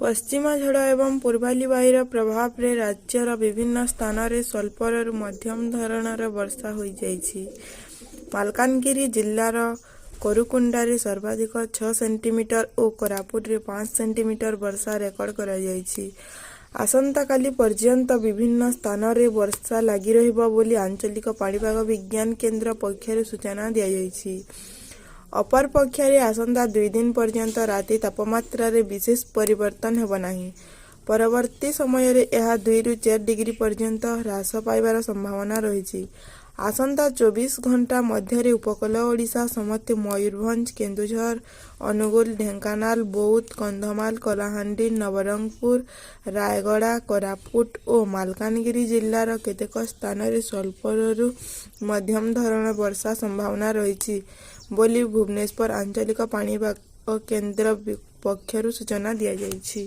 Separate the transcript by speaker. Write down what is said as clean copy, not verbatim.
Speaker 1: पश्चिमा झड़ एवं पूर्वाली वायुर प्रभाव रे राज्यर विभिन्न स्थान रे स्वल्परू मध्यम धरणर वर्षा हो जाइछि। मालकानगिरी जिल्लार कोरुकुंडारे सर्वाधिक 6 सेंटीमीटर और कोरापुट रे 5 सेंटीमीटर वर्षा रेकर्ड करा जाइछि। आसंता काली पर्यंत विभिन्न स्थान रे वर्षा लगी रहिबो बोली आंचलिक पाणीपाग विज्ञान केन्द्र पक्षरु सूचना दिया जाइछि। अपर पक्षरे आसंता 2 दिन पर्यंत राति तापमात्रा रे विशेष परिवर्तन हेब नाही। परवर्ती समय रे यह 2 रु 4 डिग्री पर्यंत ह्रास पाइबार संभावना रही। आसंता 24 घंटा मध्य उपकूल ओडिशा समस्त मयूरभंज, केन्दुझर, अनुगुल, ढेंकानाल, बौद्ध, कंधमाल, कलाहांडी, नवरंगपुर, रायगड़ा, कोरापुट और मालकानगिरी जिल्लार केतेक स्थान रे स्वल्परू मध्यम धरण वर्षा संभावना रही बोली भुवनेश्वर आंचलिक पाणीपाग केन्द्र पक्षरु सूचना दिया जाइछि।